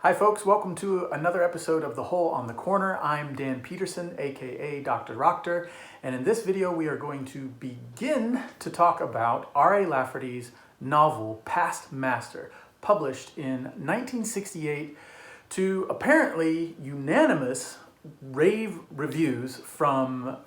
Hi folks, welcome to another episode of The Hole on the Corner. I'm Dan Peterson, aka Dr. Rockter, and in this video we are going to begin to talk about R.A. Lafferty's novel Past Master, published in 1968 to apparently unanimous rave reviews from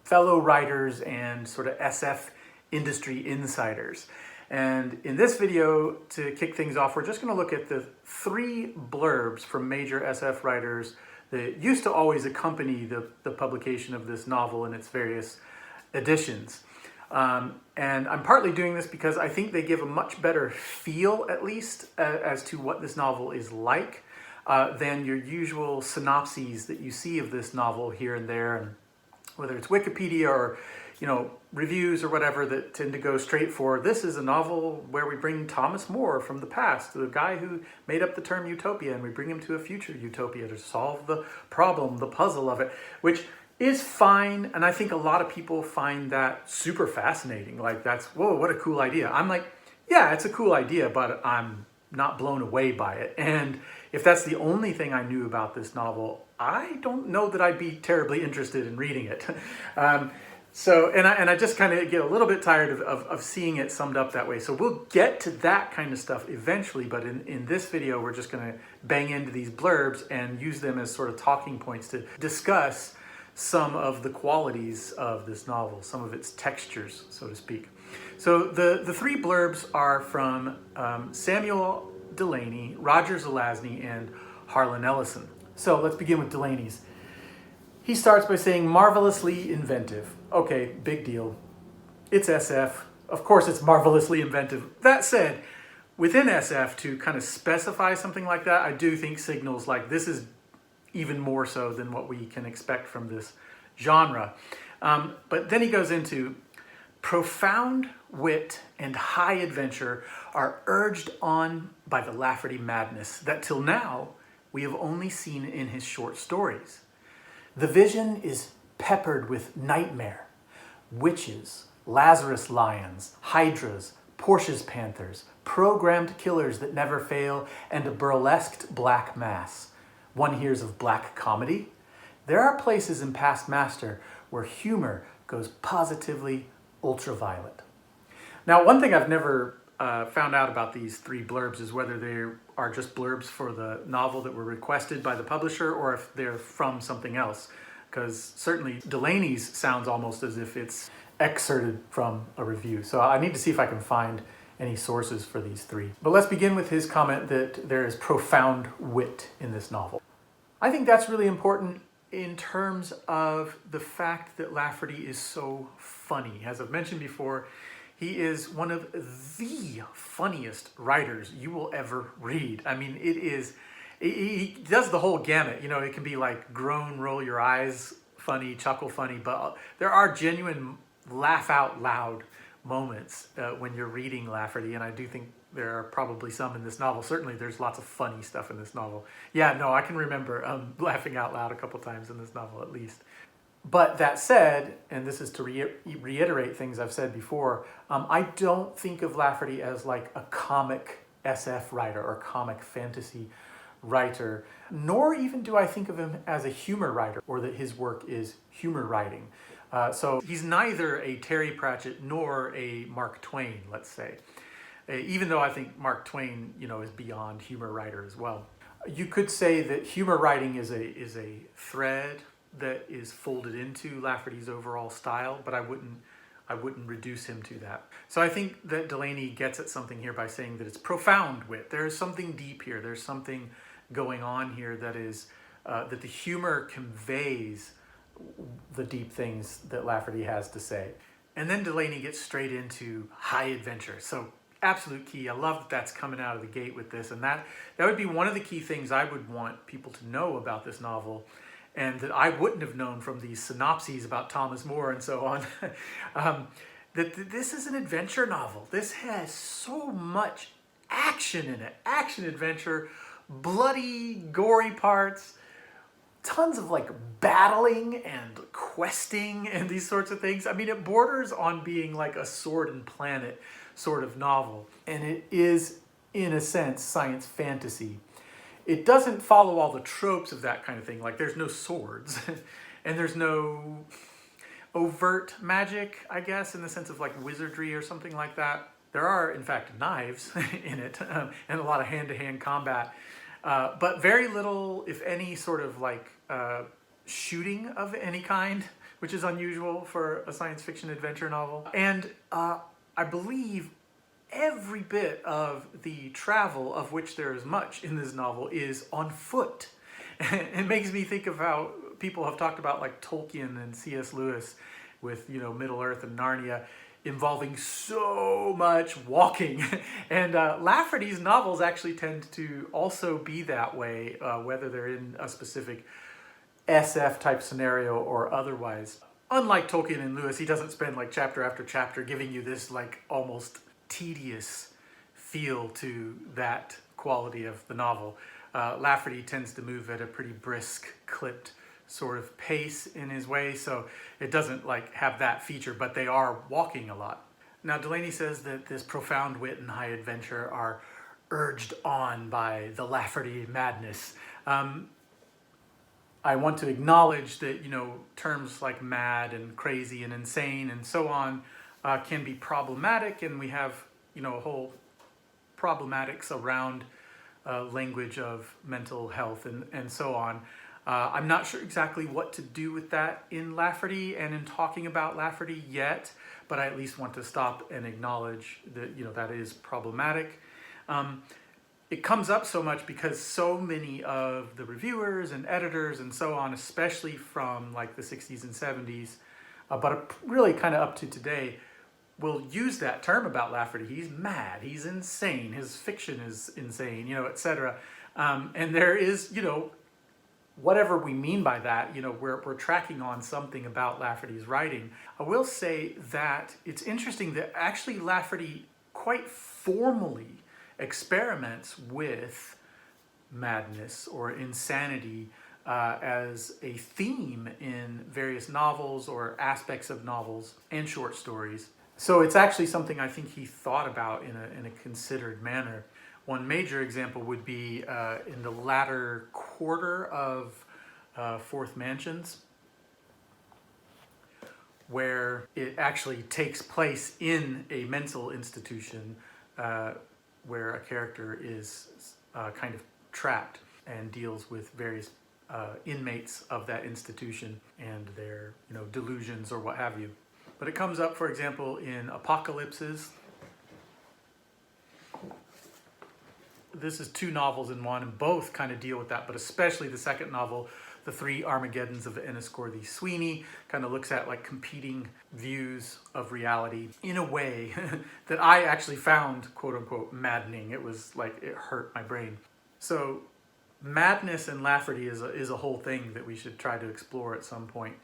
fellow writers and sort of SF industry insiders. And in this video, to kick things off, we're just going to look at the 3 blurbs from major SF writers that used to always accompany the publication of this novel in its various editions. And I'm partly doing this because I think they give a much better feel, at least, as to what this novel is like than your usual synopses that you see of this novel here and there, and whether it's Wikipedia or reviews or whatever that tend to go straight for, this is a novel where we bring Thomas More from the past, the guy who made up the term utopia, and we bring him to a future utopia to solve the problem, the puzzle of it, which is fine. And I think a lot of people find that super fascinating. Like, that's, whoa, what a cool idea. I'm like, yeah, it's a cool idea, but I'm not blown away by it. And if that's the only thing I knew about this novel, I don't know that I'd be terribly interested in reading it. So I just kind of get a little bit tired of seeing it summed up that way. So we'll get to that kind of stuff eventually, but in this video, we're just going to bang into these blurbs and use them as sort of talking points to discuss some of the qualities of this novel, some of its textures, so to speak. So the 3 blurbs are from Samuel Delany, Roger Zelazny, and Harlan Ellison. So let's begin with Delany's. He starts by saying, marvelously inventive. Okay, big deal. It's SF. Of course it's marvelously inventive. That said, within SF, to kind of specify something like that, I do think signals like this is even more so than what we can expect from this genre. But then he goes into, profound wit and high adventure are urged on by the Lafferty madness that till now we have only seen in his short stories. The vision is peppered with nightmare, witches, Lazarus lions, hydras, Porsche's panthers, programmed killers that never fail, and a burlesqued black mass. One hears of black comedy. There are places in Past Master where humor goes positively ultraviolet. Now, one thing I've never found out about these 3 blurbs is whether they are just blurbs for the novel that were requested by the publisher or if they're from something else. Because certainly Delany's sounds almost as if it's excerpted from a review. So I need to see if I can find any sources for these 3. But let's begin with his comment that there is profound wit in this novel. I think that's really important in terms of the fact that Lafferty is so funny. As I've mentioned before, he is one of the funniest writers you will ever read. I mean, he does the whole gamut. It can be like groan, roll your eyes funny, chuckle funny, but there are genuine laugh out loud moments when you're reading Lafferty, and I do think there are probably some in this novel. Certainly there's lots of funny stuff in this novel. Yeah, no, I can remember laughing out loud a couple times in this novel at least. But that said, and this is to reiterate things I've said before, I don't think of Lafferty as like a comic SF writer or comic fantasy writer, nor even do I think of him as a humor writer or that his work is humor writing. So he's neither a Terry Pratchett nor a Mark Twain, let's say, even though I think Mark Twain, is beyond humor writer as well. You could say that humor writing is a thread that is folded into Lafferty's overall style, but I wouldn't reduce him to that. So I think that Delany gets at something here by saying that it's profound wit. There is something deep here. There's something going on here that is that the humor conveys the deep things that Lafferty has to say. And then Delany gets straight into high adventure. So absolute key. I love that that's coming out of the gate with this, and that would be one of the key things I would want people to know about this novel, and that I wouldn't have known from these synopses about Thomas More and so on. That this is an adventure novel. This has so much action in it. Action, adventure, bloody, gory parts, tons of like battling and questing and these sorts of things. I mean, it borders on being like a Sword and Planet sort of novel. And it is, in a sense, science fantasy. it doesn't follow all the tropes of that kind of thing. Like there's no swords and there's no overt magic, I guess, in the sense of like wizardry or something like that. There are, in fact, knives in it and a lot of hand-to-hand combat, but very little, if any, sort of like shooting of any kind, which is unusual for a science fiction adventure novel. And I believe every bit of the travel, of which there is much in this novel, is on foot. It makes me think of how people have talked about like Tolkien and C.S. Lewis with, you know, Middle-earth and Narnia involving so much walking. And Lafferty's novels actually tend to also be that way, whether they're in a specific SF type scenario or otherwise. Unlike Tolkien and Lewis, he doesn't spend like chapter after chapter giving you this like almost tedious feel to that quality of the novel. Lafferty tends to move at a pretty brisk, clipped sort of pace in his way, so it doesn't like have that feature, but they are walking a lot. Now, Delany says that this profound wit and high adventure are urged on by the Lafferty madness. I want to acknowledge that, you know, terms like mad and crazy and insane and so on can be problematic, and we have, you know, a whole problematics around language of mental health and so on. I'm not sure exactly what to do with that in Lafferty and in talking about Lafferty yet, but I at least want to stop and acknowledge that, you know, that is problematic. It comes up so much because so many of the reviewers and editors and so on, especially from like the 60s and 70s, but really kind of up to today, will use that term about Lafferty. He's mad, he's insane, his fiction is insane, you know, etc. And there is, you know, whatever we mean by that, you know, we're tracking on something about Lafferty's writing. I will say that it's interesting that actually Lafferty quite formally experiments with madness or insanity as a theme in various novels or aspects of novels and short stories. So it's actually something I think he thought about in a considered manner. One major example would be in the latter quarter of Fourth Mansions, where it actually takes place in a mental institution where a character is kind of trapped and deals with various inmates of that institution and their, you know, delusions or what have you. But it comes up, for example, in Apocalypses. This is two novels in one, and both kind of deal with that, but especially the second novel, The Three Armageddons of Enniscorthy Sweeney, kind of looks at like competing views of reality in a way that I actually found, quote unquote, maddening. It was like, it hurt my brain. So madness in Lafferty is a whole thing that we should try to explore at some point.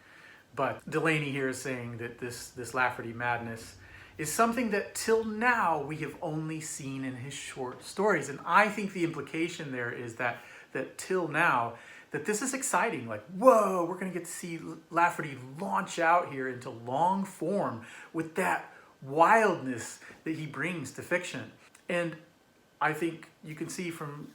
But Delany here is saying that this Lafferty madness is something that till now we have only seen in his short stories. And I think the implication there is that till now, that this is exciting. Like, whoa, we're gonna get to see Lafferty launch out here into long form with that wildness that he brings to fiction. And I think you can see from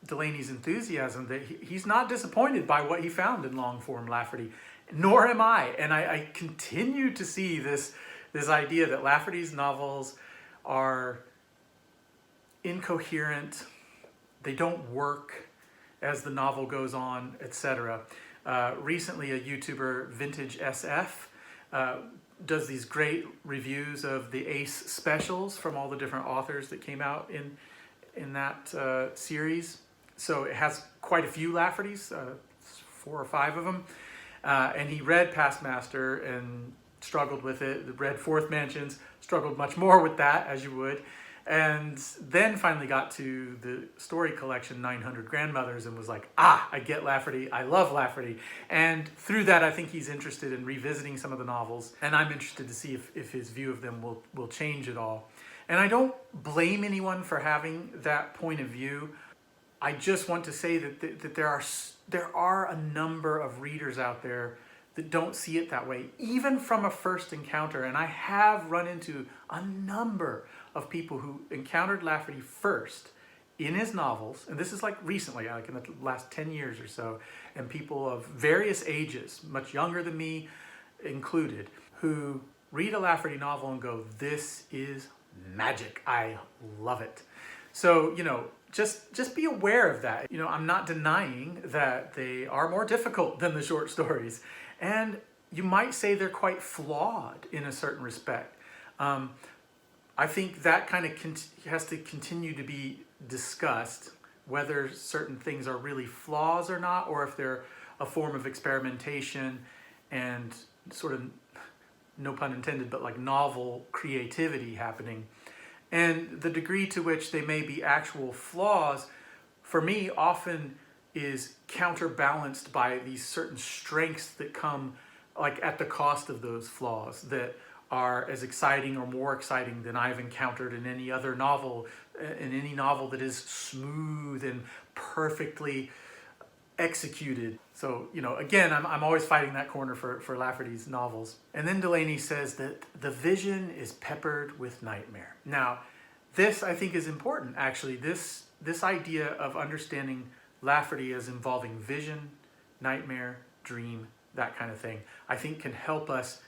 Delany's enthusiasm that he's not disappointed by what he found in long form Lafferty, nor am I. And I continue to see this idea that Lafferty's novels are incoherent, they don't work as the novel goes on, etc. Recently, a YouTuber, Vintage SF, does these great reviews of the Ace specials from all the different authors that came out in that series. So it has quite a few Laffertys, 4 or 5 of them. And he read Pastmaster and struggled with it, read Fourth Mansions, struggled much more with that, as you would, and then finally got to the story collection 900 Grandmothers and was like, I get Lafferty, I love Lafferty. And through that, I think he's interested in revisiting some of the novels, and I'm interested to see if his view of them will change at all. And I don't blame anyone for having that point of view. I just want to say that there are a number of readers out there that don't see it that way, even from a first encounter. And I have run into a number of people who encountered Lafferty first in his novels, and this is like recently, like in the last 10 years or so, and people of various ages, much younger than me included, who read a Lafferty novel and go, this is magic. I love it. So, just be aware of that. I'm not denying that they are more difficult than the short stories. And you might say they're quite flawed in a certain respect. I think that kind of has to continue to be discussed, whether certain things are really flaws or not, or if they're a form of experimentation and sort of, no pun intended, but like novel creativity happening. And the degree to which they may be actual flaws, for me, often is counterbalanced by these certain strengths that come like at the cost of those flaws, that are as exciting or more exciting than I've encountered in any other novel, in any novel that is smooth and perfectly executed. So, again, I'm always fighting that corner for Lafferty's novels. And then Delany says that the vision is peppered with nightmare. Now, this I think is important, actually. This idea of understanding Lafferty as involving vision, nightmare, dream, that kind of thing, I think can help us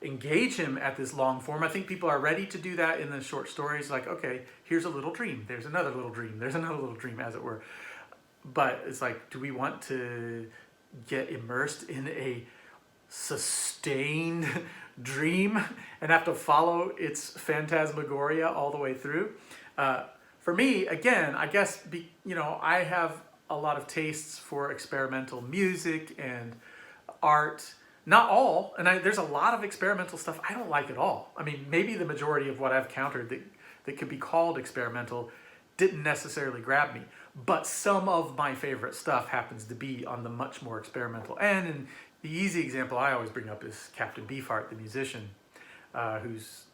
engage him at this long form. I think people are ready to do that in the short stories, like, okay, here's a little dream, there's another little dream, there's another little dream, as it were. But it's like, do we want to get immersed in a sustained dream and have to follow its phantasmagoria all the way through? For me, again, I guess, I have a lot of tastes for experimental music and art. Not all, and there's a lot of experimental stuff I don't like at all. I mean, maybe the majority of what I've countered that could be called experimental didn't necessarily grab me. But some of my favorite stuff happens to be on the much more experimental end. And the easy example I always bring up is Captain Beefheart, the musician, whose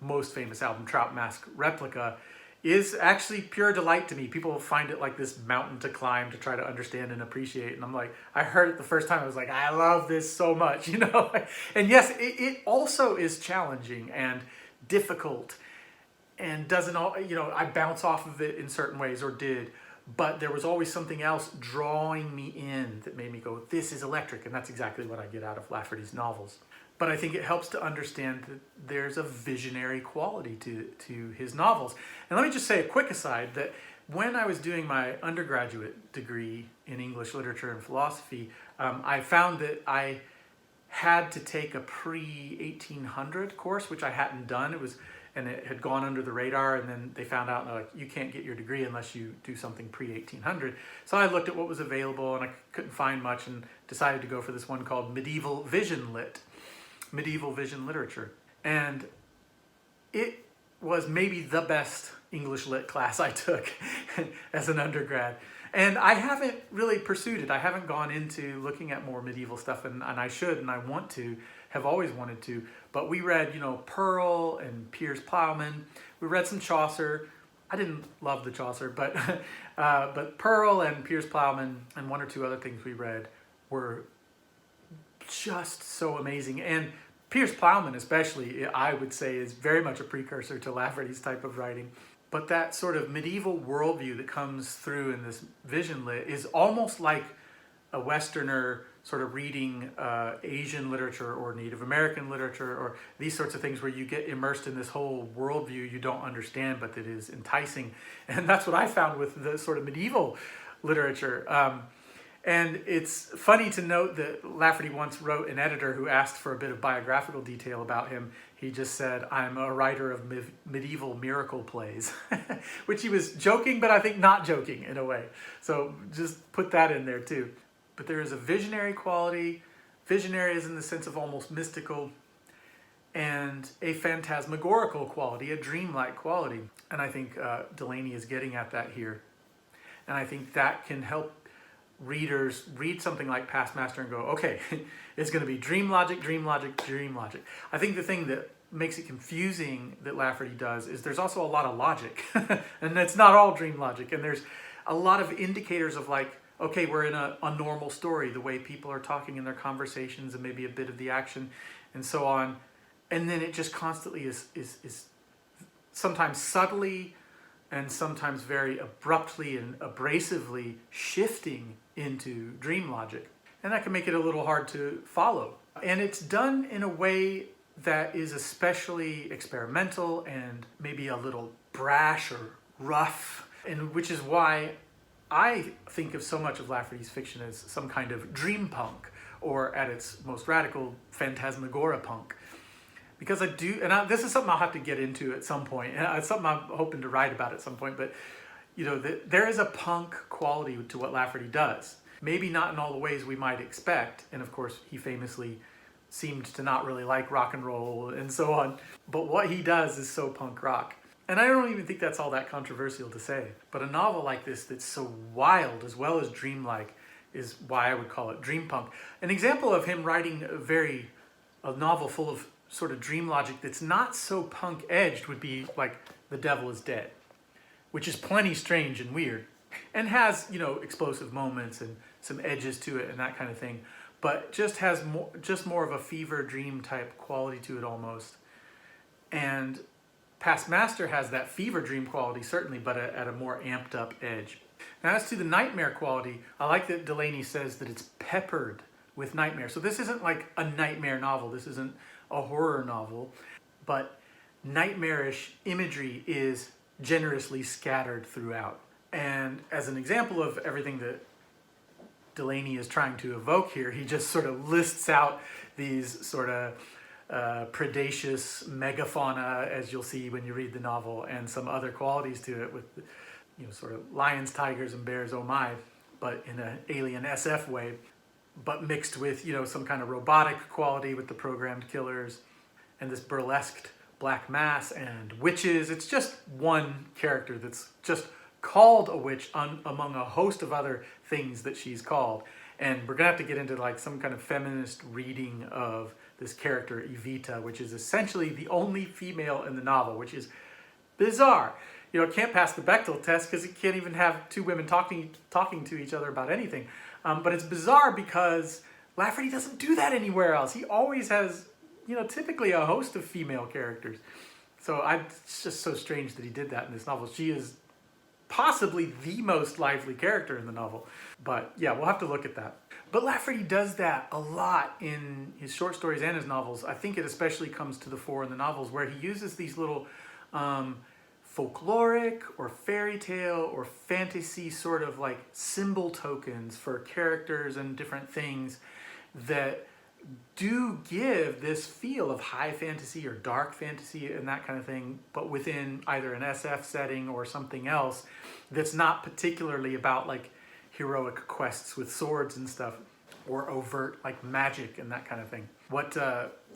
most famous album, Trout Mask Replica, is actually pure delight to me. People find it like this mountain to climb to try to understand and appreciate. And I'm like, I heard it the first time, I was like, I love this so much, And yes, it also is challenging and difficult and doesn't all, I bounce off of it in certain ways, or did, but there was always something else drawing me in that made me go, this is electric. And that's exactly what I get out of Lafferty's novels. But I think it helps to understand that there's a visionary quality to his novels. And let me just say a quick aside that when I was doing my undergraduate degree in English literature and philosophy, I found that I had to take a pre-1800 course, which I hadn't done. And it had gone under the radar, and then they found out, like, you can't get your degree unless you do something pre-1800. So I looked at what was available, and I couldn't find much, and decided to go for this one called Medieval Vision Literature. And it was maybe the best English lit class I took as an undergrad. And I haven't really pursued it. I haven't gone into looking at more medieval stuff, and I should, and I want to, have always wanted to. But we read, Pearl and Piers Plowman. We read some Chaucer. I didn't love the Chaucer, but Pearl and Piers Plowman and one or two other things we read were just so amazing. And Piers Plowman especially, I would say, is very much a precursor to Lafferty's type of writing. But that sort of medieval worldview that comes through in this vision lit is almost like a Westerner sort of reading Asian literature or Native American literature or these sorts of things, where you get immersed in this whole worldview you don't understand but that is enticing. And that's what I found with the sort of medieval literature. And it's funny to note that Lafferty once wrote an editor who asked for a bit of biographical detail about him. He just said, I'm a writer of medieval miracle plays, which he was joking, but I think not joking in a way. So just put that in there too. But there is a visionary quality. Visionary is in the sense of almost mystical, and a phantasmagorical quality, a dreamlike quality. And I think Delany is getting at that here. And I think that can help readers read something like Past Master and go, okay, it's going to be dream logic, dream logic, dream logic. I think the thing that makes it confusing that Lafferty does is there's also a lot of logic. And it's not all dream logic. And there's a lot of indicators of like, okay, we're in a normal story, the way people are talking in their conversations and maybe a bit of the action and so on. And then it just constantly is sometimes subtly and sometimes very abruptly and abrasively shifting into dream logic. And that can make it a little hard to follow. And it's done in a way that is especially experimental and maybe a little brash or rough, and which is why I think of so much of Lafferty's fiction as some kind of dream punk, or at its most radical, phantasmagora punk. Because I do, and this is something I'll have to get into at some point, and it's something I'm hoping to write about at some point, but there is a punk quality to what Lafferty does. Maybe not in all the ways we might expect, and of course he famously seemed to not really like rock and roll and so on, but what he does is so punk rock. And I don't even think that's all that controversial to say. But a novel like this that's so wild as well as dreamlike is why I would call it dream punk. An example of him writing a novel full of sort of dream logic that's not so punk edged would be like The Devil is Dead, which is plenty strange and weird and has, explosive moments and some edges to it and that kind of thing, but just has more of a fever dream type quality to it almost. And Past Master has that fever dream quality, certainly, but at a more amped up edge. Now, as to the nightmare quality, I like that Delany says that it's peppered with nightmare. So this isn't like a nightmare novel. This isn't a horror novel, but nightmarish imagery is generously scattered throughout. And as an example of everything that Delany is trying to evoke here, he just sort of lists out these sort of predaceous megafauna, as you'll see when you read the novel, and some other qualities to it with, sort of lions, tigers, and bears, oh my, but in an alien SF way, but mixed with, some kind of robotic quality with the programmed killers and this burlesqued black mass and witches. It's just one character that's just called a witch among a host of other things that she's called. And we're gonna have to get into like some kind of feminist reading of this character, Evita, which is essentially the only female in the novel, which is bizarre. It can't pass the Bechdel test because it can't even have two women talking to each other about anything. But it's bizarre because Lafferty doesn't do that anywhere else. He always has, typically a host of female characters. So it's just so strange that he did that in this novel. She is possibly the most lively character in the novel. But yeah, we'll have to look at that. But Lafferty does that a lot in his short stories and his novels. I think it especially comes to the fore in the novels, where he uses these little folkloric or fairy tale or fantasy sort of like symbol tokens for characters and different things that do give this feel of high fantasy or dark fantasy and that kind of thing, but within either an SF setting or something else that's not particularly about like heroic quests with swords and stuff, or overt like magic and that kind of thing. What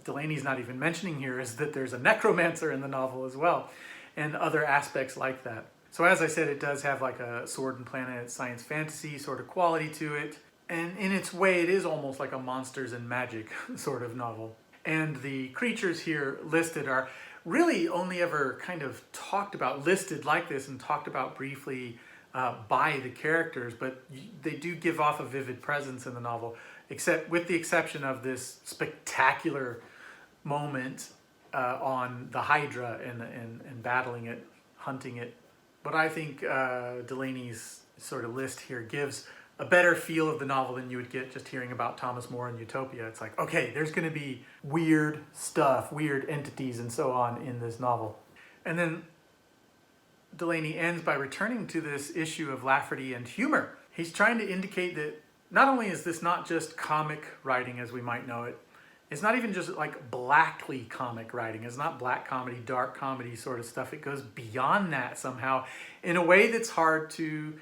Delany's not even mentioning here is that there's a necromancer in the novel as well, and other aspects like that. So as I said, it does have like a sword and planet science fantasy sort of quality to it, and in its way it is almost like a monsters and magic sort of novel. And the creatures here listed are really only ever kind of listed like this and talked about briefly by the characters, but they do give off a vivid presence in the novel, except with the exception of this spectacular moment on the Hydra and battling it, hunting it. But I think Delany's sort of list here gives a better feel of the novel than you would get just hearing about Thomas More and Utopia. It's like, okay, there's going to be weird stuff, weird entities and so on in this novel. And then Delany ends by returning to this issue of Lafferty and humor. He's trying to indicate that not only is this not just comic writing as we might know it, it's not even just like blackly comic writing. It's not black comedy, dark comedy sort of stuff. It goes beyond that somehow in a way that's hard to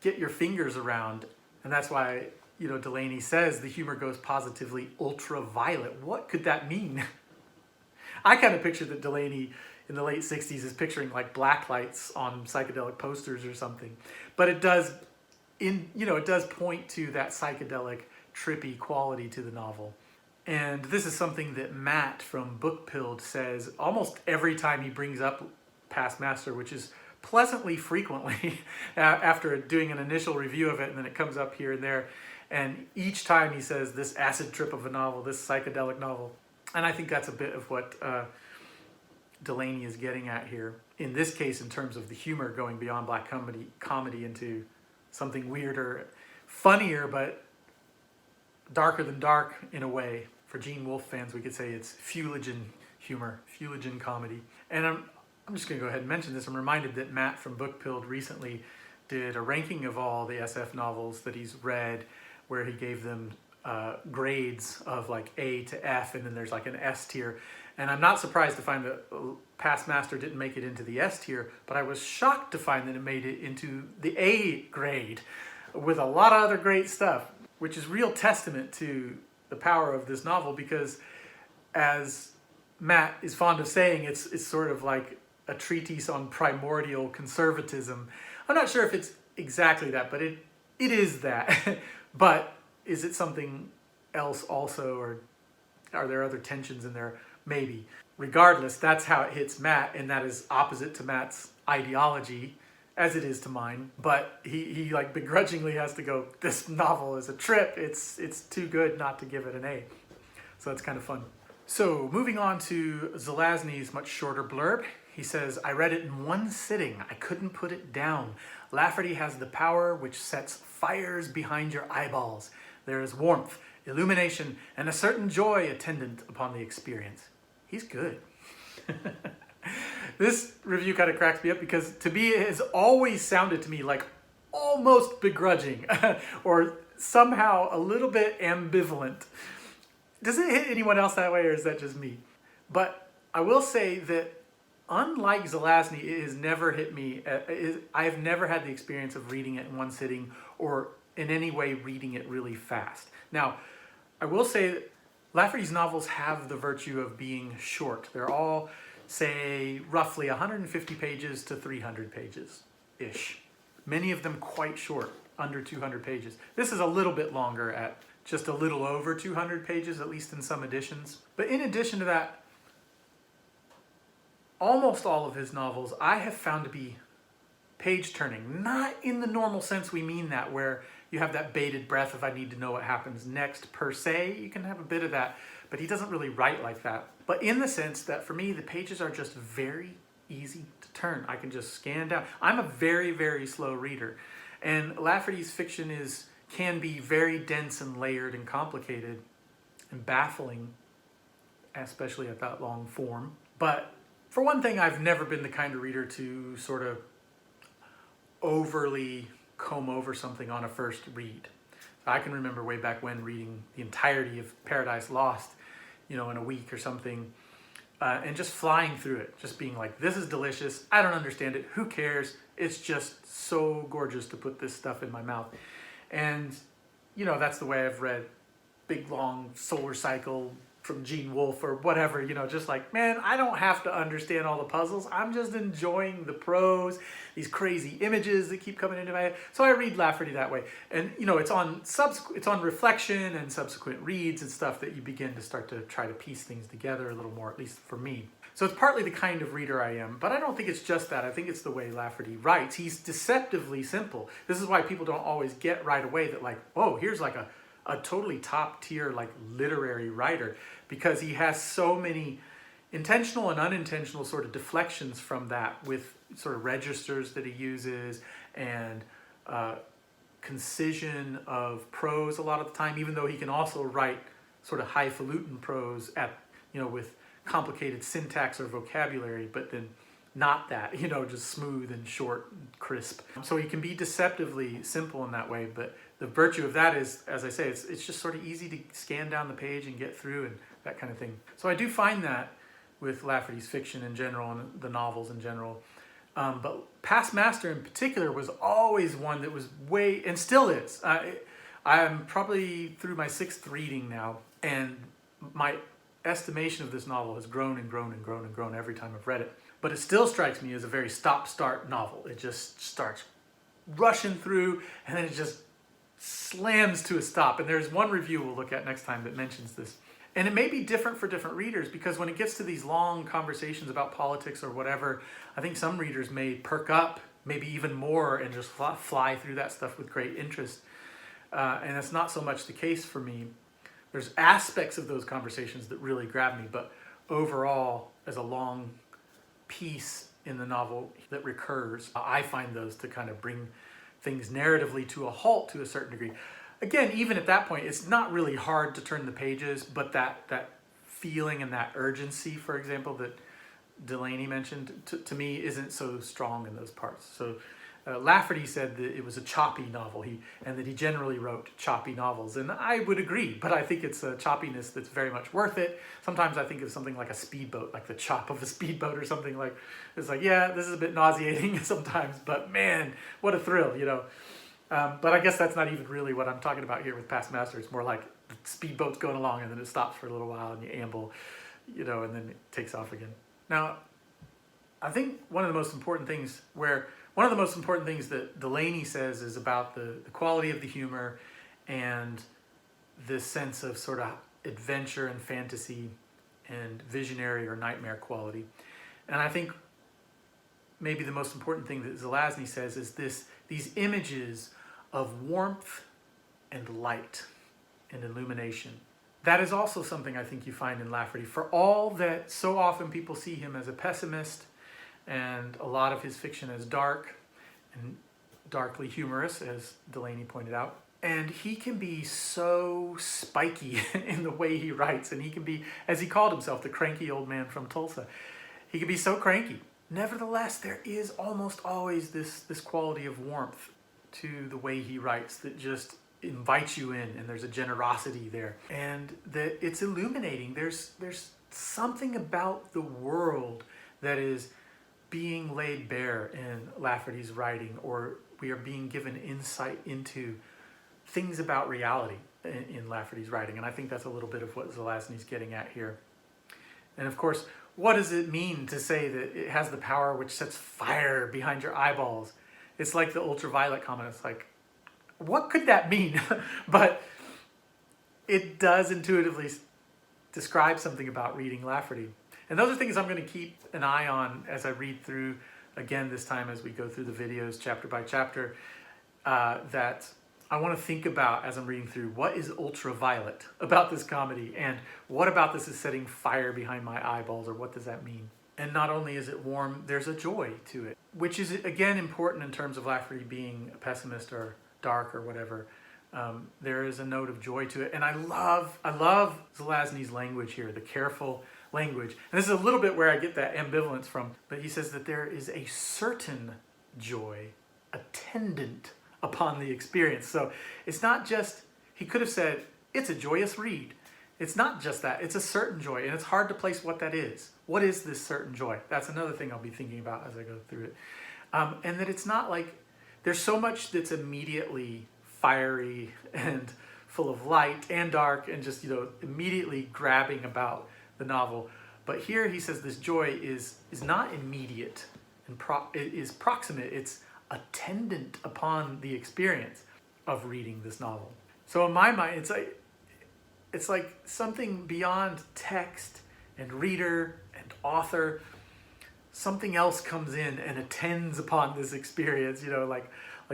get your fingers around. And that's why, Delany says the humor goes positively ultraviolet. What could that mean? I kind of picture that Delany in the late 60s is picturing like black lights on psychedelic posters or something. But it does point to that psychedelic, trippy quality to the novel. And this is something that Matt from Bookpilled says almost every time he brings up Past Master, which is pleasantly frequently after doing an initial review of it, and then it comes up here and there. And each time he says this acid trip of a novel, this psychedelic novel. And I think that's a bit of what Delany is getting at here. in this case, in terms of the humor, going beyond black comedy into something weirder, funnier, but darker than dark in a way. For Gene Wolfe fans, we could say it's Fuligen humor, Fuligen comedy. And I'm just going to go ahead and mention this. I'm reminded that Matt from Bookpilled recently did a ranking of all the SF novels that he's read, where he gave them grades of like A to F, and then there's like an S tier. And I'm not surprised to find that Past Master didn't make it into the S tier, but I was shocked to find that it made it into the A grade with a lot of other great stuff, which is real testament to the power of this novel, because as Matt is fond of saying, it's sort of like a treatise on primordial conservatism. I'm not sure if it's exactly that, but it is that. But is it something else also, or are there other tensions in there? Maybe. Regardless, that's how it hits Matt, and that is opposite to Matt's ideology, as it is to mine. But he like begrudgingly has to go, this novel is a trip. It's too good not to give it an A. So that's kind of fun. So moving on to Zelazny's much shorter blurb. He says, I read it in one sitting. I couldn't put it down. Lafferty has the power which sets fires behind your eyeballs. There is warmth, illumination, and a certain joy attendant upon the experience. He's good. This review kind of cracks me up, because to me it has always sounded to me like almost begrudging or somehow a little bit ambivalent. Does it hit anyone else that way, or is that just me? But I will say that unlike Zelazny, it has never hit me. I have never had the experience of reading it in one sitting, or in any way reading it really fast. Now, I will say that Lafferty's novels have the virtue of being short. They're all, say, roughly 150 pages to 300 pages-ish. Many of them quite short, under 200 pages. This is a little bit longer at just a little over 200 pages, at least in some editions. But in addition to that, almost all of his novels I have found to be page-turning. Not in the normal sense we mean that, where you have that bated breath if I need to know what happens next per se. You can have a bit of that, but he doesn't really write like that. But in the sense that for me, the pages are just very easy to turn. I can just scan down. I'm a very, very slow reader. And Lafferty's fiction can be very dense and layered and complicated and baffling, especially at that long form. But for one thing, I've never been the kind of reader to sort of overly comb over something on a first read. I can remember way back when reading the entirety of Paradise Lost, in a week or something, and just flying through it, just being like, this is delicious, I don't understand it, who cares, it's just so gorgeous to put this stuff in my mouth. And, that's the way I've read big, long Solar Cycle from Gene Wolfe or whatever, just like, man, I don't have to understand all the puzzles. I'm just enjoying the prose, these crazy images that keep coming into my head. So I read Lafferty that way. And, it's on reflection and subsequent reads and stuff that you begin to start to try to piece things together a little more, at least for me. So it's partly the kind of reader I am, but I don't think it's just that. I think it's the way Lafferty writes. He's deceptively simple. This is why people don't always get right away that, like, oh, here's like a totally top tier like literary writer, because he has so many intentional and unintentional sort of deflections from that, with sort of registers that he uses and concision of prose a lot of the time, even though he can also write sort of highfalutin prose with complicated syntax or vocabulary, but then not that, just smooth and short and crisp. So he can be deceptively simple in that way, but the virtue of that is, as I say, it's just sort of easy to scan down the page and get through and that kind of thing. So I do find that with Lafferty's fiction in general and the novels in general. But Past Master in particular was always one that was and still is. I'm probably through my 6th reading now, and my estimation of this novel has grown and grown and grown and grown every time I've read it. But it still strikes me as a very stop-start novel. It just starts rushing through, and then it just slams to a stop. And there's one review we'll look at next time that mentions this. And it may be different for different readers, because when it gets to these long conversations about politics or whatever, I think some readers may perk up, maybe even more, and just fly through that stuff with great interest. And that's not so much the case for me. There's aspects of those conversations that really grab me, but overall, as a long piece, in the novel that recurs. I find those to kind of bring things narratively to a halt to a certain degree. Again, even at that point, it's not really hard to turn the pages, but that feeling and that urgency, for example, that Delany mentioned, to me isn't so strong in those parts. So Lafferty said that it was a choppy novel, and that he generally wrote choppy novels, and I would agree, but I think it's a choppiness that's very much worth it. Sometimes I think of something like a speedboat, like the chop of a speedboat or something. Like, it's like, yeah, this is a bit nauseating sometimes, but man, what a thrill, you know. But I guess that's not even really what I'm talking about here with Past Master. It's more like the speedboat's going along and then it stops for a little while and you amble, you know, and then it takes off again. Now, I think one of the most important things that Delany says is about the quality of the humor and this sense of sort of adventure and fantasy and visionary or nightmare quality. And I think maybe the most important thing that Zelazny says is these images of warmth and light and illumination. That is also something I think you find in Lafferty. For all that so often people see him as a pessimist and a lot of his fiction as dark and darkly humorous, as Delany pointed out. And he can be so spiky in the way he writes, and he can be, as he called himself, the cranky old man from Tulsa. He can be so cranky. Nevertheless, there is almost always this quality of warmth to the way he writes that just invites you in, and there's a generosity there. And that it's illuminating. There's something about the world that is being laid bare in Lafferty's writing, or we are being given insight into things about reality in Lafferty's writing. And I think that's a little bit of what Zelazny's getting at here. And of course, what does it mean to say that it has the power which sets fire behind your eyeballs? It's like the ultraviolet comment. It's like, what could that mean? But it does intuitively describe something about reading Lafferty. And those are things I'm going to keep an eye on as I read through, again, this time as we go through the videos chapter by chapter, that I want to think about as I'm reading through. What is ultraviolet about this comedy? And what about this is setting fire behind my eyeballs, or what does that mean? And not only is it warm, there's a joy to it, which is, again, important in terms of Lafferty being a pessimist or dark or whatever. There is a note of joy to it. And I love Zelazny's language here, the careful language. And this is a little bit where I get that ambivalence from, but he says that there is a certain joy attendant upon the experience. So it's not just, he could have said, it's a joyous read. It's not just that, it's a certain joy, and it's hard to place what that is. What is this certain joy? That's another thing I'll be thinking about as I go through it. And that it's not like, there's so much that's immediately fiery and full of light and dark and just, you know, immediately grabbing about the novel. But here he says this joy is not immediate and it is proximate. It's attendant upon the experience of reading this novel. So in my mind, it's like something beyond text and reader and author. Something else comes in and attends upon this experience, you know, like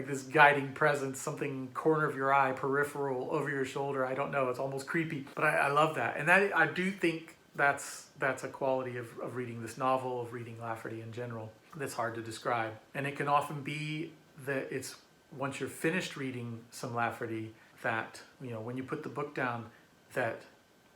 this guiding presence, something corner of your eye, peripheral, over your shoulder. I don't know, it's almost creepy, but I love that. And that, I do think that's a quality of reading this novel, of reading Lafferty in general, that's hard to describe. And it can often be that it's once you're finished reading some Lafferty that, you know, when you put the book down, that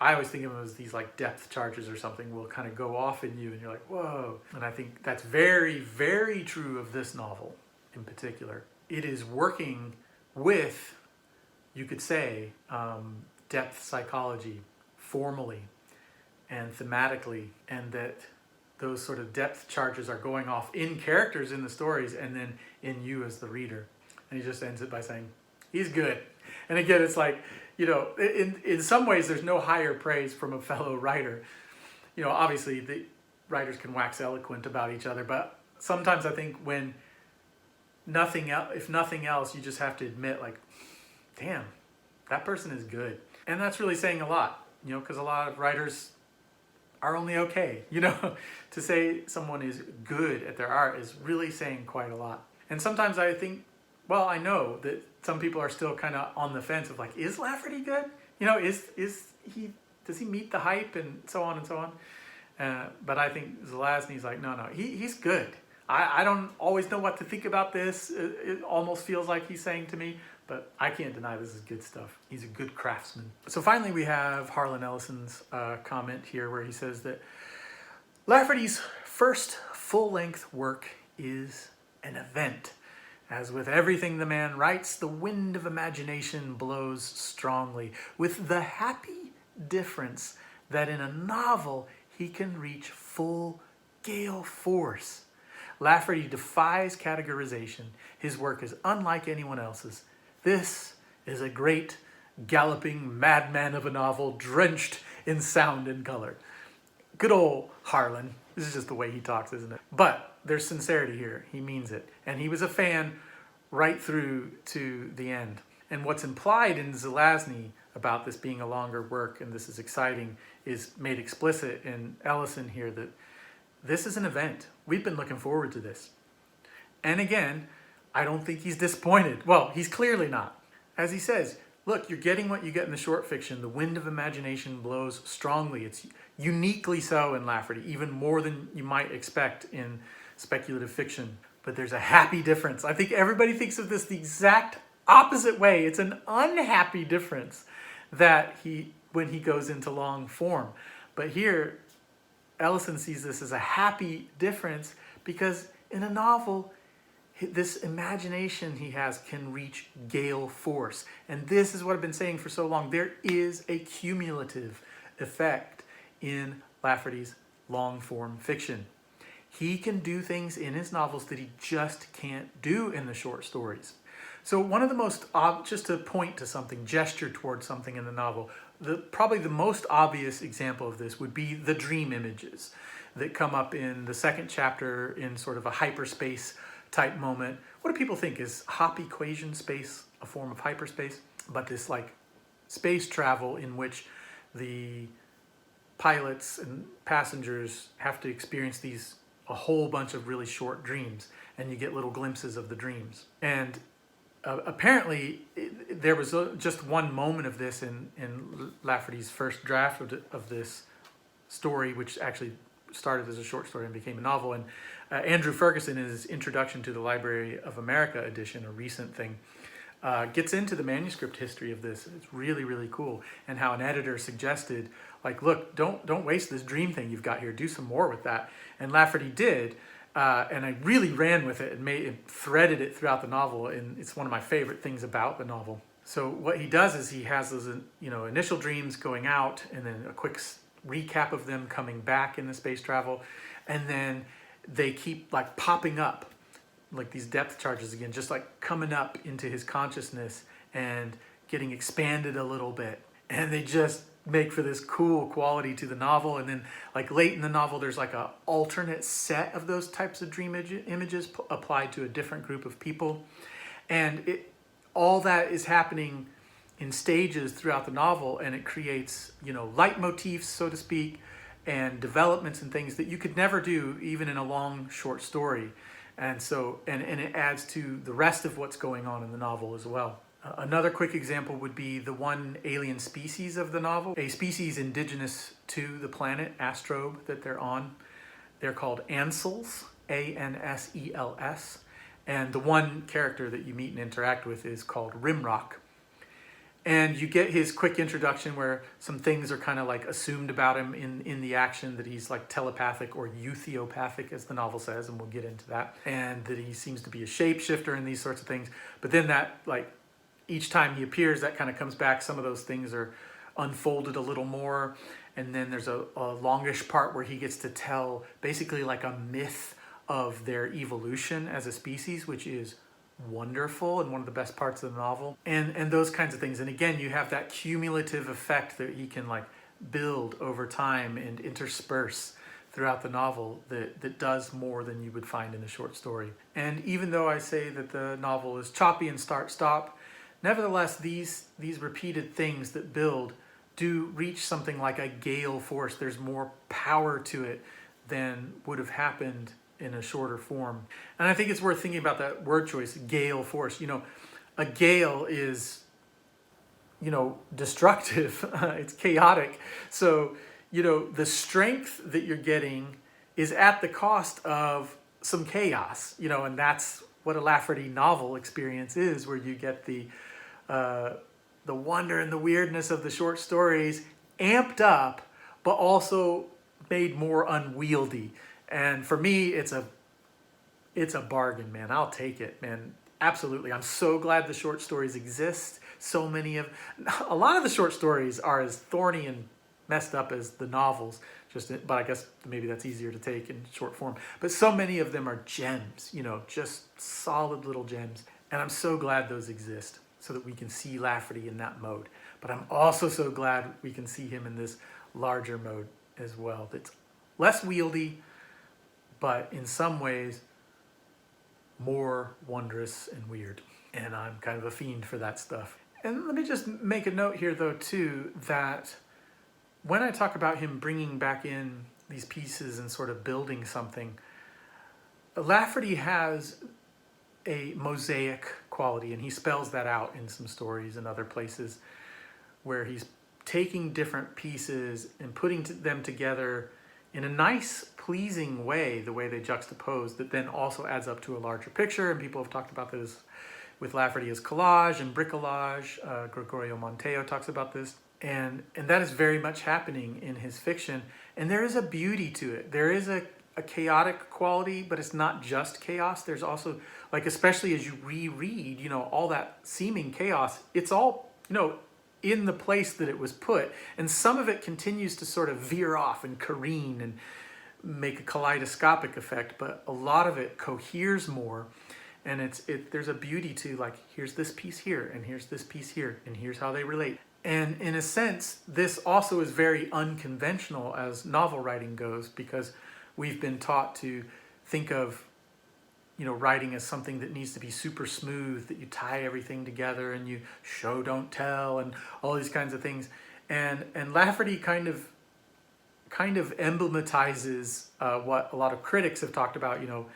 I always think of them as these like depth charges or something will kind of go off in you and you're like, whoa. And I think that's very, very true of this novel in particular. It is working with, you could say, depth psychology formally and thematically, and that those sort of depth charges are going off in characters in the stories and then in you as the reader. And he just ends it by saying, he's good. And again, it's like, you know, in some ways there's no higher praise from a fellow writer. You know, obviously the writers can wax eloquent about each other, but sometimes I think when if nothing else, you just have to admit, like, damn, that person is good. And that's really saying a lot, you know, because a lot of writers are only okay, you know. To say someone is good at their art is really saying quite a lot. And sometimes I think, well, I know that some people are still kind of on the fence of like, is Lafferty good? You know, does he meet the hype and so on and so on? But I think Zelazny's like, no, he's good. I don't always know what to think about this. It almost feels like he's saying to me, but I can't deny this is good stuff. He's a good craftsman. So finally we have Harlan Ellison's comment here where he says that Lafferty's first full-length work is an event. As with everything the man writes, the wind of imagination blows strongly, with the happy difference that in a novel he can reach full gale force. Lafferty defies categorization. His work is unlike anyone else's. This is a great, galloping madman of a novel drenched in sound and color. Good old Harlan. This is just the way he talks, isn't it? But there's sincerity here. He means it. And he was a fan right through to the end. And what's implied in Zelazny about this being a longer work and this is exciting is made explicit in Ellison here, that this is an event. We've been looking forward to this. And again, I don't think he's disappointed. Well, he's clearly not. As he says, look, you're getting what you get in the short fiction. The wind of imagination blows strongly. It's uniquely so in Lafferty, even more than you might expect in speculative fiction. But there's a happy difference. I think everybody thinks of this the exact opposite way. It's an unhappy difference that when he goes into long form. But here, Ellison sees this as a happy difference because in a novel, this imagination he has can reach gale force. And this is what I've been saying for so long. There is a cumulative effect in Lafferty's long-form fiction. He can do things in his novels that he just can't do in the short stories. So one of the most, just to point to something, gesture towards something in the novel, probably the most obvious example of this would be the dream images that come up in the second chapter in sort of a hyperspace type moment. What do people think? Is Hop equation space a form of hyperspace? But this like space travel in which the pilots and passengers have to experience a whole bunch of really short dreams, and you get little glimpses of the dreams. And apparently there was just one moment of this in Lafferty's first draft of this story, which actually started as a short story and became a novel. And Andrew Ferguson, in his Introduction to the Library of America edition, a recent thing, gets into the manuscript history of this. It's really, really cool. And how an editor suggested, like, look, don't waste this dream thing you've got here. Do some more with that. And Lafferty did. And I really ran with it and threaded it throughout the novel. And it's one of my favorite things about the novel. So what he does is he has those, initial dreams going out, and then a quick recap of them coming back in the space travel. And then they keep like popping up, like these depth charges again, just like coming up into his consciousness and getting expanded a little bit. And they just make for this cool quality to the novel. And then like late in the novel, there's like a alternate set of those types of dream images applied to a different group of people. And all that is happening in stages throughout the novel, and it creates, leitmotifs, so to speak, and developments and things that you could never do even in a long short story. And so, and it adds to the rest of what's going on in the novel as well. Another quick example would be the one alien species of the novel, a species indigenous to the planet Astrobe that they're on. They're called Ansels, A-N-S-E-L-S. And the one character that you meet and interact with is called Rimrock. And you get his quick introduction where some things are kind of like assumed about him in the action, that he's like telepathic or euthiopathic, as the novel says, and we'll get into that. And that he seems to be a shapeshifter and these sorts of things. But then that, like, each time he appears, that kind of comes back. Some of those things are unfolded a little more. And then there's a longish part where he gets to tell basically like a myth of their evolution as a species, which is wonderful and one of the best parts of the novel, and those kinds of things. And again, you have that cumulative effect that he can like build over time and intersperse throughout the novel that does more than you would find in a short story. And even though I say that the novel is choppy and start-stop, nevertheless, these repeated things that build do reach something like a gale force. There's more power to it than would have happened in a shorter form. And I think it's worth thinking about that word choice, gale force. A gale is, destructive. It's chaotic. So, the strength that you're getting is at the cost of some chaos, you know, and that's what a Lafferty novel experience is, where you get the wonder and the weirdness of the short stories amped up, but also made more unwieldy. And for me, it's a bargain, man. I'll take it, man. Absolutely. I'm so glad the short stories exist. A lot of the short stories are as thorny and messed up as the novels, but I guess maybe that's easier to take in short form. But so many of them are gems, you know, just solid little gems. And I'm so glad those exist so that we can see Lafferty in that mode. But I'm also so glad we can see him in this larger mode as well. That's less wieldy, but in some ways more wondrous and weird. And I'm kind of a fiend for that stuff. And let me just make a note here, though, too, that when I talk about him bringing back in these pieces and sort of building something, Lafferty has a mosaic quality, and he spells that out in some stories and other places, where he's taking different pieces and putting them together in a nice, pleasing way, the way they juxtapose, that then also adds up to a larger picture. And people have talked about this with Lafferty as collage and bricolage. Gregorio Montejo talks about this. And that is very much happening in his fiction. And there is a beauty to it. There is a chaotic quality, but it's not just chaos. There's also, like, especially as you reread, you know, all that seeming chaos, it's all, you know, in the place that it was put. And some of it continues to sort of veer off and careen and make a kaleidoscopic effect, but a lot of it coheres more. And there's a beauty to, like, here's this piece here, and here's this piece here, and here's how they relate. And in a sense, this also is very unconventional as novel writing goes, because we've been taught to think of, you know, writing as something that needs to be super smooth, that you tie everything together and you show, don't tell, and all these kinds of things. And Lafferty kind of emblematizes what a lot of critics have talked about, you know,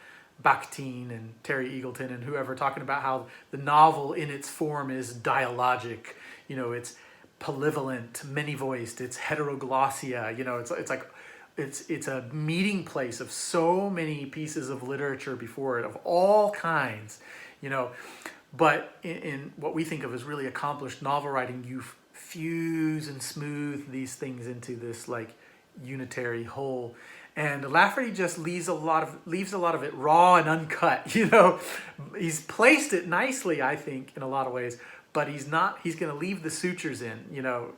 Bakhtin and Terry Eagleton and whoever, talking about how the novel in its form is dialogic, you know, it's polyvalent, many-voiced, it's heteroglossia, you know, it's a meeting place of so many pieces of literature before it, of all kinds, you know. But in what we think of as really accomplished novel writing, you fuse and smooth these things into this, like, unitary whole. And Lafferty just leaves a lot of it raw and uncut, you know. He's placed it nicely, I think, in a lot of ways, but he's going to leave the sutures in, you know,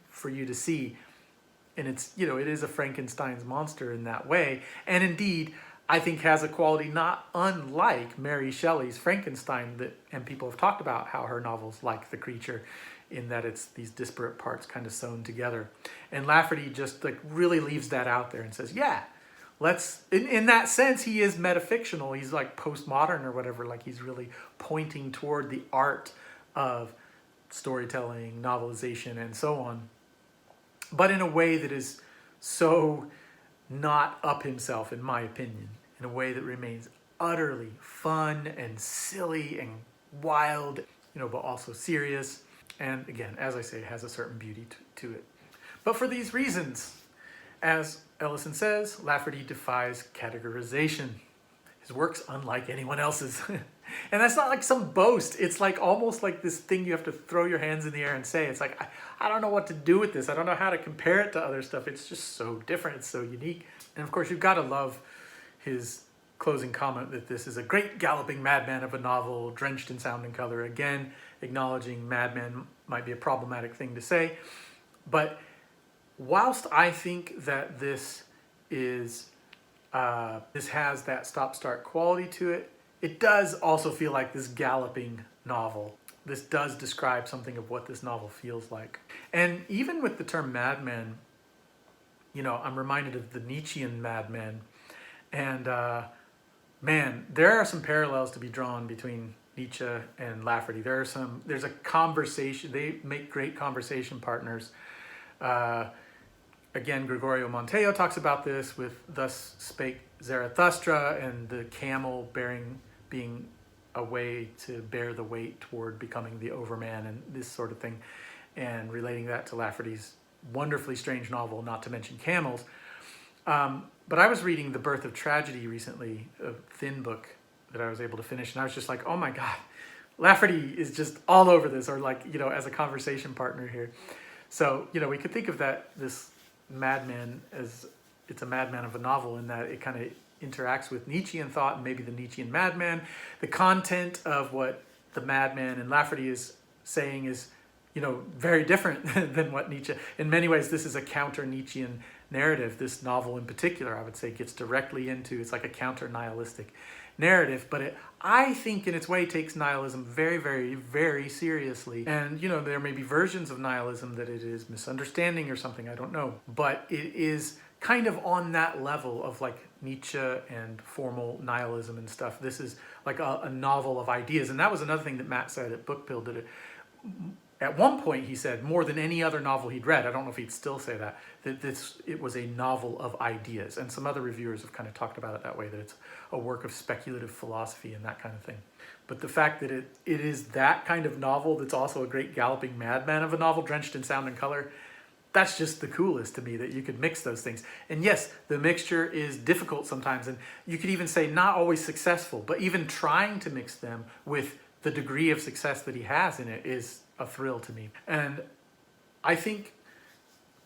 for you to see. And it's, you know, it is a Frankenstein's monster in that way. And indeed, I think has a quality not unlike Mary Shelley's Frankenstein, and people have talked about how her novels like the creature, in that it's these disparate parts kind of sewn together. And Lafferty just, like, really leaves that out there and says, yeah, in that sense, he is metafictional. He's like postmodern or whatever. Like, he's really pointing toward the art of storytelling, novelization, and so on, but in a way that is so not up himself, in my opinion, in a way that remains utterly fun and silly and wild, you know, but also serious. And again, as I say, it has a certain beauty to it. But for these reasons, as Ellison says, Lafferty defies categorization. His work's unlike anyone else's. And that's not like some boast. It's like almost like this thing you have to throw your hands in the air and say. It's like, I don't know what to do with this. I don't know how to compare it to other stuff. It's just so different. It's so unique. And of course, you've got to love his closing comment that this is a great galloping madman of a novel, drenched in sound and color. Again, acknowledging madman might be a problematic thing to say. But whilst I think that this has that stop-start quality to it, it does also feel like this galloping novel. This does describe something of what this novel feels like. And even with the term madman, you know, I'm reminded of the Nietzschean madman. And man, there are some parallels to be drawn between Nietzsche and Lafferty. There's a conversation. They make great conversation partners. Again, Gregorio Montejo talks about this with Thus Spake Zarathustra and the camel being a way to bear the weight toward becoming the overman and this sort of thing, and relating that to Lafferty's wonderfully strange novel, Not to Mention Camels. But I was reading The Birth of Tragedy recently, a thin book that I was able to finish, and I was just like, oh my God, Lafferty is just all over this, or like, as a conversation partner here. So, we could think of this madman as, it's a madman of a novel in that it kind of interacts with Nietzschean thought and maybe the Nietzschean madman. The content of what the madman and Lafferty is saying is, very different than what Nietzsche, in many ways, this is a counter-Nietzschean narrative. This novel in particular, I would say, gets directly into, it's like a counter-nihilistic narrative, but I think in its way takes nihilism very, very, very seriously. And, there may be versions of nihilism that it is misunderstanding or something, I don't know. But it is kind of on that level of like Nietzsche and formal nihilism and stuff. This is like a novel of ideas. And that was another thing that Matt said at Book Pill, that at one point he said, more than any other novel he'd read, I don't know if he'd still say that it was a novel of ideas. And some other reviewers have kind of talked about it that way, that it's a work of speculative philosophy and that kind of thing. But the fact that it is that kind of novel that's also a great galloping madman of a novel, drenched in sound and color, that's just the coolest to me, that you could mix those things. And yes, the mixture is difficult sometimes, and you could even say not always successful, but even trying to mix them with the degree of success that he has in it is a thrill to me. And I think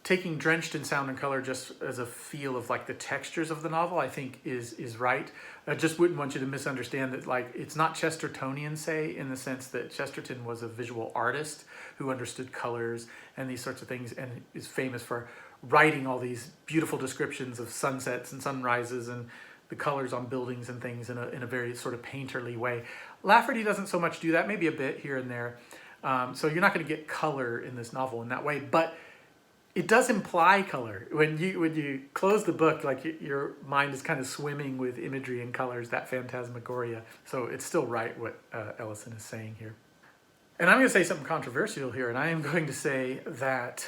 taking drenched in sound and color just as a feel of like the textures of the novel, I think is right. I just wouldn't want you to misunderstand that, like, it's not Chestertonian, say, in the sense that Chesterton was a visual artist who understood colors and these sorts of things, and is famous for writing all these beautiful descriptions of sunsets and sunrises and the colors on buildings and things in a very sort of painterly way. Lafferty doesn't so much do that, maybe a bit here and there. So you're not going to get color in this novel in that way, but it does imply color. When you close the book, like your mind is kind of swimming with imagery and colors, that phantasmagoria. So it's still right what Ellison is saying here. And I'm going to say something controversial here, and I am going to say that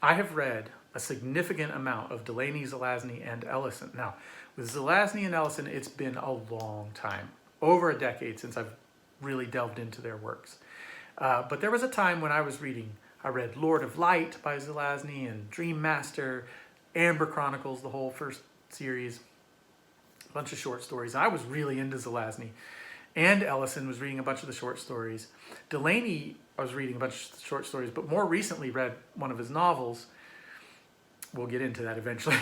I have read a significant amount of Delany, Zelazny, and Ellison. Now, with Zelazny and Ellison, it's been a long time, over a decade since I've really delved into their works. But there was a time when I read Lord of Light by Zelazny and Dream Master, Amber Chronicles, the whole first series, a bunch of short stories. I was really into Zelazny. And Ellison was reading a bunch of the short stories. Delany, I was reading a bunch of short stories, but more recently read one of his novels. We'll get into that eventually.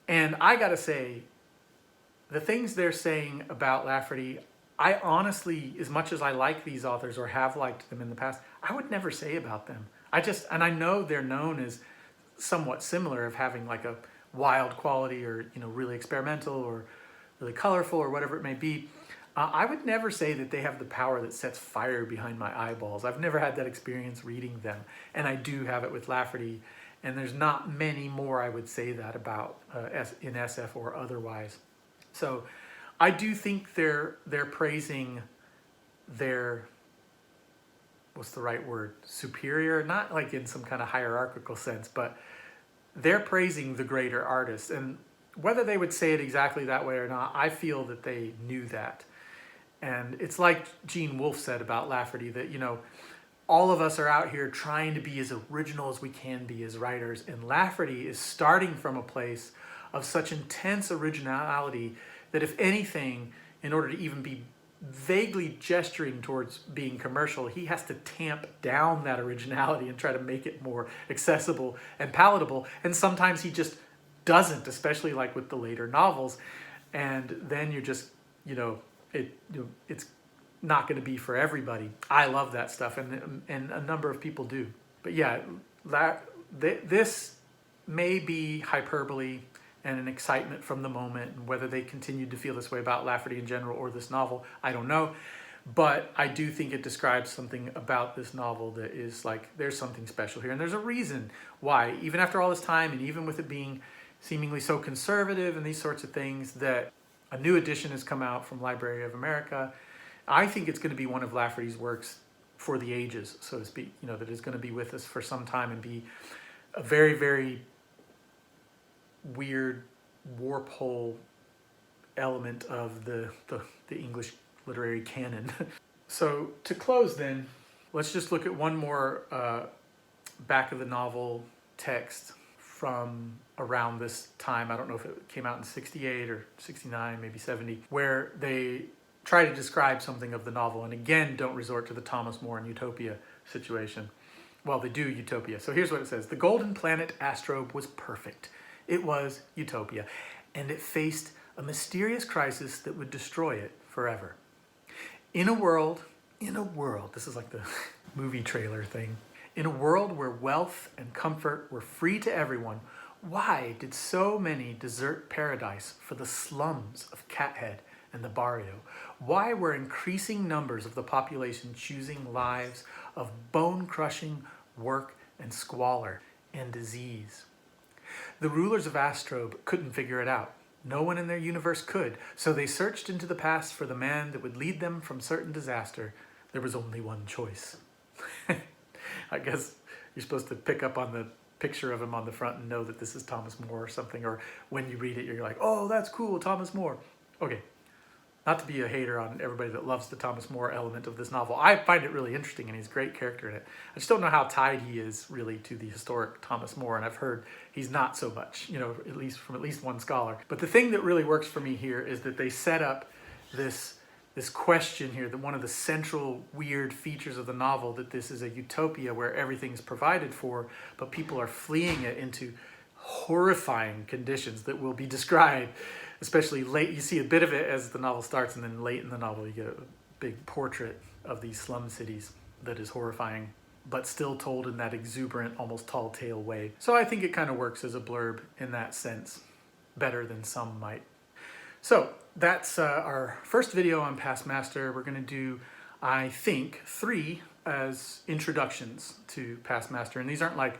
And I gotta say, the things they're saying about Lafferty, I honestly, as much as I like these authors or have liked them in the past, I would never say about them. And I know they're known as somewhat similar, of having like a wild quality, or, really experimental or really colorful or whatever it may be. I would never say that they have the power that sets fire behind my eyeballs. I've never had that experience reading them, and I do have it with Lafferty, and there's not many more I would say that about in SF or otherwise. So I do think they're praising their, what's the right word, superior, not like in some kind of hierarchical sense, but they're praising the greater artist. And whether they would say it exactly that way or not, I feel that they knew that. And it's like Gene Wolfe said about Lafferty, that, all of us are out here trying to be as original as we can be as writers. And Lafferty is starting from a place of such intense originality that, if anything, in order to even be vaguely gesturing towards being commercial, he has to tamp down that originality and try to make it more accessible and palatable. And sometimes he just doesn't, especially like with the later novels. And then you're just, it's not going to be for everybody. I love that stuff, and a number of people do. But yeah, this may be hyperbole and an excitement from the moment, and whether they continued to feel this way about Lafferty in general or this novel, I don't know. But I do think it describes something about this novel that is like, there's something special here. And there's a reason why, even after all this time, and even with it being seemingly so conservative and these sorts of things, that a new edition has come out from Library of America. I think it's going to be one of Lafferty's works for the ages, so to speak, that is going to be with us for some time and be a very, very weird warp hole element of the English literary canon. So to close then, let's just look at one more back of the novel text from around this time. I don't know if it came out in 68 or 69, maybe 70, where they try to describe something of the novel, and again, don't resort to the Thomas More and Utopia situation. Well, they do Utopia. So here's what it says. The golden planet Astrobe was perfect. It was Utopia, and it faced a mysterious crisis that would destroy it forever. In a world, this is like the movie trailer thing. In a world where wealth and comfort were free to everyone, why did so many desert paradise for the slums of Cathead and the barrio? Why were increasing numbers of the population choosing lives of bone-crushing work and squalor and disease? The rulers of Astrobe couldn't figure it out. No one in their universe could, so they searched into the past for the man that would lead them from certain disaster. There was only one choice. I guess you're supposed to pick up on the picture of him on the front and know that this is Thomas More or something, or when you read it, you're like, oh, that's cool, Thomas More. Okay, not to be a hater on everybody that loves the Thomas More element of this novel. I find it really interesting, and he's a great character in it. I just don't know how tied he is really to the historic Thomas More, and I've heard he's not so much, you know, at least from at least one scholar. But the thing that really works for me here is that they set up this question here, that one of the central weird features of the novel, that this is a utopia where everything's provided for, but people are fleeing it into horrifying conditions that will be described, especially late. You see a bit of it as the novel starts, and then late in the novel you get a big portrait of these slum cities that is horrifying, but still told in that exuberant, almost tall tale way. So I think it kind of works as a blurb in that sense, better than some might. So that's our first video on Past Master. We're going to do, I think, 3 as introductions to Past Master. And these aren't like,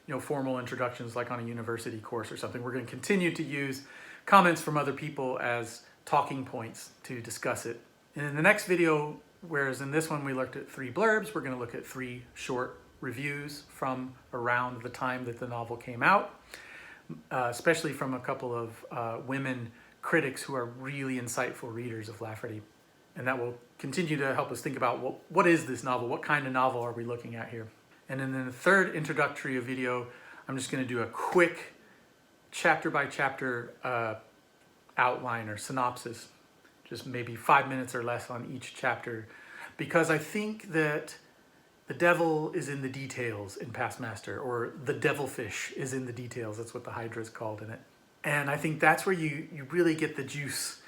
you know, formal introductions like on a university course or something. We're going to continue to use comments from other people as talking points to discuss it. And in the next video, whereas in this one we looked at 3 blurbs, we're going to look at 3 short reviews from around the time that the novel came out, especially from a couple of women critics who are really insightful readers of Lafferty. And that will continue to help us think about what is this novel? What kind of novel are we looking at here? And then in the third introductory video, I'm just going to do a quick chapter by chapter outline or synopsis, just maybe 5 minutes or less on each chapter, because I think that the devil is in the details in Past Master, or the devilfish is in the details. That's what the Hydra is called in it. And I think that's where you really get the juice,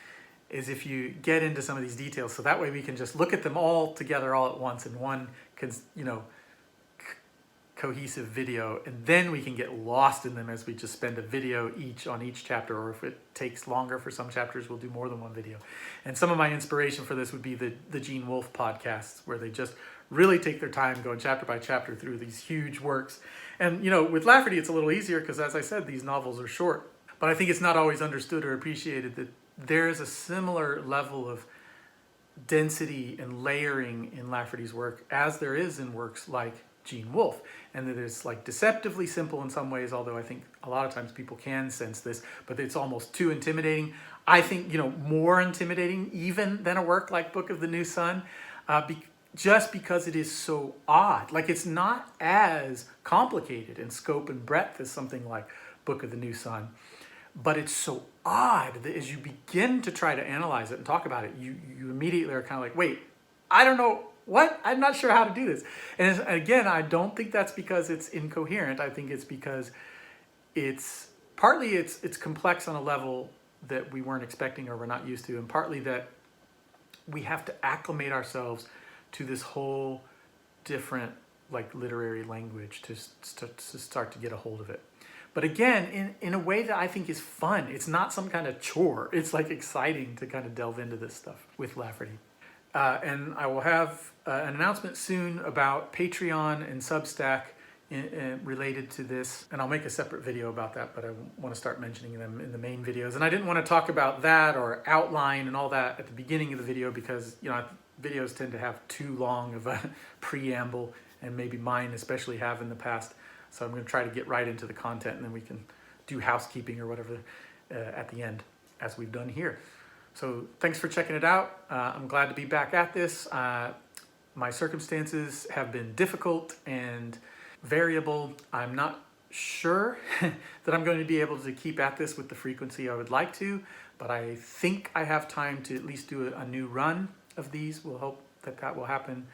is if you get into some of these details. So that way we can just look at them all together all at once in one, you know, cohesive video, and then we can get lost in them as we just spend a video each on each chapter, or if it takes longer for some chapters, we'll do more than one video. And some of my inspiration for this would be the Gene Wolfe podcasts, where they just really take their time going chapter by chapter through these huge works. And, you know, with Lafferty, it's a little easier because, as I said, these novels are short. But I think it's not always understood or appreciated that there is a similar level of density and layering in Lafferty's work as there is in works like Gene Wolfe, and that it's like deceptively simple in some ways, although I think a lot of times people can sense this, but it's almost too intimidating. I think, you know, more intimidating even than a work like Book of the New Sun, just because it is so odd. Like, it's not as complicated in scope and breadth as something like Book of the New Sun, but it's so odd that as you begin to try to analyze it and talk about it, you immediately are kind of like, wait, I don't know, what? I'm not sure how to do this. And again, I don't think that's because it's incoherent. I think it's because it's partly it's complex on a level that we weren't expecting or we're not used to, and partly that we have to acclimate ourselves to this whole different like literary language to start to get a hold of it. But again, in a way that I think is fun. It's not some kind of chore. It's like exciting to kind of delve into this stuff with Lafferty. And I will have an announcement soon about Patreon and Substack related to this. And I'll make a separate video about that, but I want to start mentioning them in the main videos. And I didn't want to talk about that or outline and all that at the beginning of the video because, you know, videos tend to have too long of a preamble, and maybe mine especially have in the past. So I'm going to try to get right into the content, and then we can do housekeeping or whatever at the end, as we've done here. So thanks for checking it out. I'm glad to be back at this. My circumstances have been difficult and variable. I'm not sure that I'm going to be able to keep at this with the frequency I would like to, but I think I have time to at least do a new run of these. We'll hope that that will happen.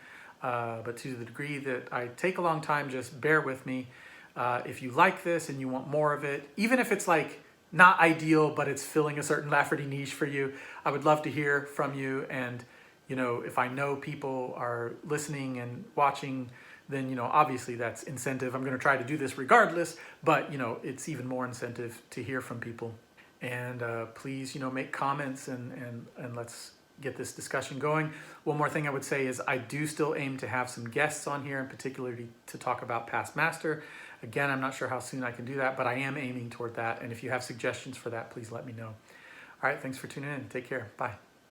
But to the degree that I take a long time, just bear with me. If you like this and you want more of it, even if it's like not ideal, but it's filling a certain Lafferty niche for you, I would love to hear from you. And, you know, if I know people are listening and watching, then, you know, obviously that's incentive. I'm going to try to do this regardless, but, you know, it's even more incentive to hear from people. And please, you know, make comments and let's get this discussion going. One more thing I would say is I do still aim to have some guests on here, in particular to talk about Past Master. Again, I'm not sure how soon I can do that, but I am aiming toward that. And if you have suggestions for that, please let me know. All right, thanks for tuning in. Take care. Bye.